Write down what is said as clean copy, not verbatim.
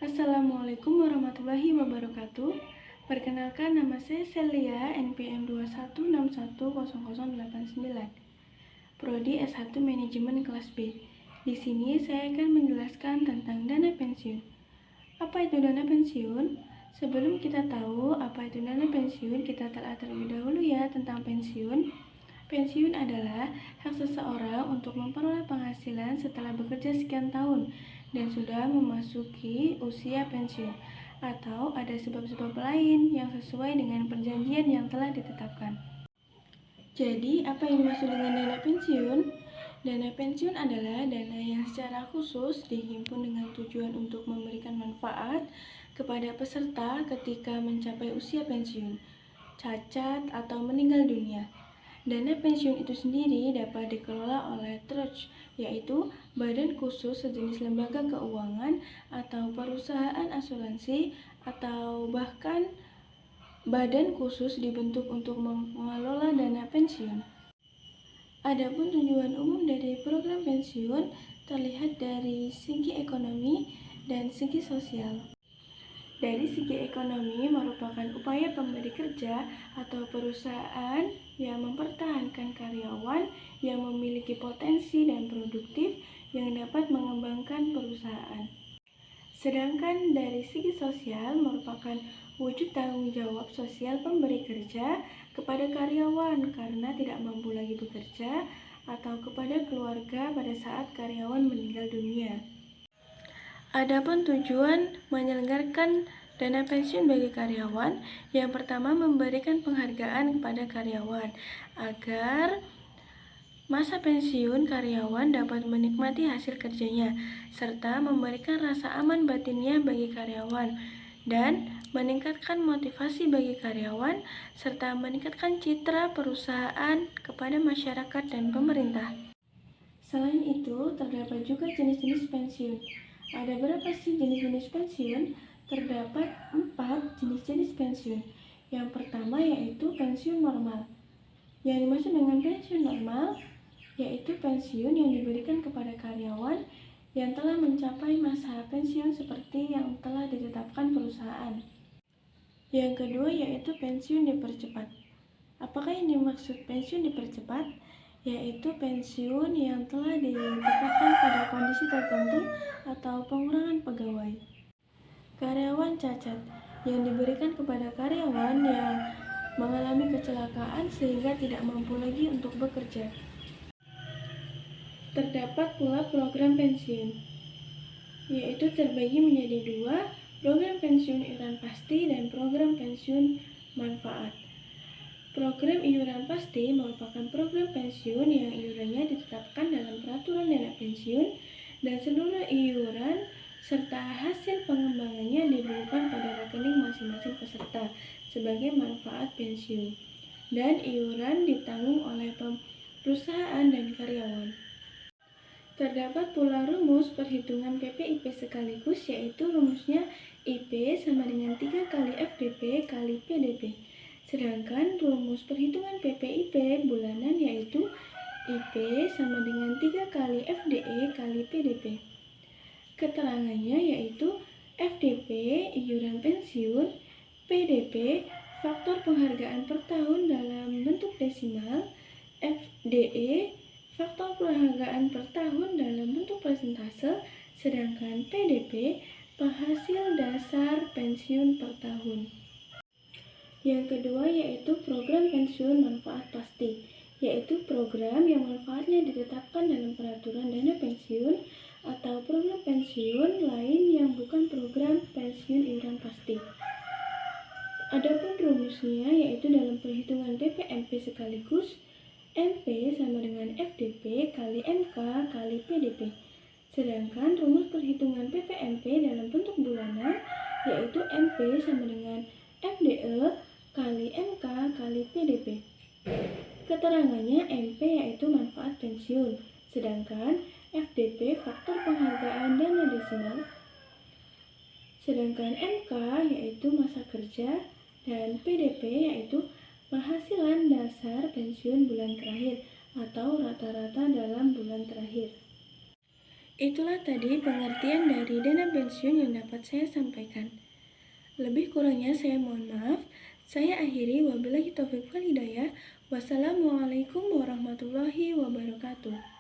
Assalamualaikum warahmatullahi wabarakatuh. Perkenalkan, nama saya Celia, NPM 216100089, Prodi S1 Manajemen kelas B. Di sini saya akan menjelaskan tentang dana pensiun. Apa itu dana pensiun? Sebelum kita tahu apa itu dana pensiun, kita telah terlebih dahulu ya tentang pensiun. Pensiun adalah hak seseorang untuk memperoleh penghasilan setelah bekerja sekian tahun dan sudah memasuki usia pensiun, atau ada sebab-sebab lain yang sesuai dengan perjanjian yang telah ditetapkan. Jadi, apa yang dimaksud dengan dana pensiun? Dana pensiun adalah dana yang secara khusus dihimpun dengan tujuan untuk memberikan manfaat kepada peserta ketika mencapai usia pensiun, cacat, atau meninggal dunia. Dana pensiun itu sendiri dapat dikelola oleh trust, yaitu badan khusus sejenis lembaga keuangan atau perusahaan asuransi, atau bahkan badan khusus dibentuk untuk mengelola dana pensiun. Adapun tujuan umum dari program pensiun terlihat dari segi ekonomi dan segi sosial. Dari segi ekonomi merupakan upaya pemberi kerja atau perusahaan yang mempertahankan karyawan yang memiliki potensi dan produktif yang dapat mengembangkan perusahaan. Sedangkan dari segi sosial merupakan wujud tanggung jawab sosial pemberi kerja kepada karyawan karena tidak mampu lagi bekerja atau kepada keluarga pada saat karyawan meninggal dunia. Adapun tujuan menyelenggarakan dana pensiun bagi karyawan, yang pertama memberikan penghargaan kepada karyawan agar masa pensiun karyawan dapat menikmati hasil kerjanya, serta memberikan rasa aman batinnya bagi karyawan, dan meningkatkan motivasi bagi karyawan, serta meningkatkan citra perusahaan kepada masyarakat dan pemerintah. Selain itu, terdapat juga jenis-jenis pensiun. Ada berapa sih jenis-jenis pensiun? Terdapat 4 jenis-jenis pensiun. Yang pertama yaitu pensiun normal. Yang dimaksud dengan pensiun normal yaitu pensiun yang diberikan kepada karyawan yang telah mencapai masa pensiun seperti yang telah ditetapkan perusahaan. Yang kedua yaitu pensiun dipercepat. Apakah yang dimaksud pensiun dipercepat? Yaitu pensiun yang telah ditetapkan pada kondisi tertentu atau pengurangan pegawai. Karyawan cacat yang diberikan kepada karyawan yang mengalami kecelakaan sehingga tidak mampu lagi untuk bekerja. Terdapat pula program pensiun, yaitu terbagi menjadi 2, program pensiun iuran pasti dan program pensiun manfaat. Program iuran pasti merupakan program pensiun yang iurannya ditetapkan dalam peraturan dana pensiun dan seluruh iuran serta hasil pengembangannya dibukukan pada rekening masing-masing peserta sebagai manfaat pensiun, dan iuran ditanggung oleh perusahaan dan karyawan. Terdapat pula rumus perhitungan PPIP sekaligus, yaitu rumusnya IP sama dengan 3 kali FDP kali PDP. Sedangkan rumus perhitungan PPIP bulanan yaitu IP sama dengan 3 kali FDE kali PDP. Keterangannya yaitu FDP iuran pensiun, PDP faktor penghargaan per tahun dalam bentuk desimal, FDE faktor penghargaan per tahun dalam bentuk persentase, sedangkan PDP penghasil dasar pensiun per tahun. Yang kedua yaitu program pensiun manfaat pasti, yaitu program yang manfaatnya ditetapkan dalam peraturan dana pensiun atau program pensiun lain yang bukan program pensiun iuran pasti. Adapun rumusnya yaitu dalam perhitungan PPMP sekaligus MP sama dengan FDP kali MK kali PDP. Sedangkan rumus perhitungan PPMP dalam bentuk bulanan yaitu MP sama dengan FDE kali MK kali PDP. Keterangannya MP yaitu manfaat pensiun, sedangkan FDP faktor penghargaan dana desimal, sedangkan MK yaitu masa kerja, dan PDP yaitu penghasilan dasar pensiun bulan terakhir atau rata-rata dalam bulan terakhir. Itulah tadi pengertian dari dana pensiun yang dapat saya sampaikan. Lebih kurangnya saya mohon maaf. Saya akhiri, wabillahi taufiq wal hidayah. Wassalamualaikum warahmatullahi wabarakatuh.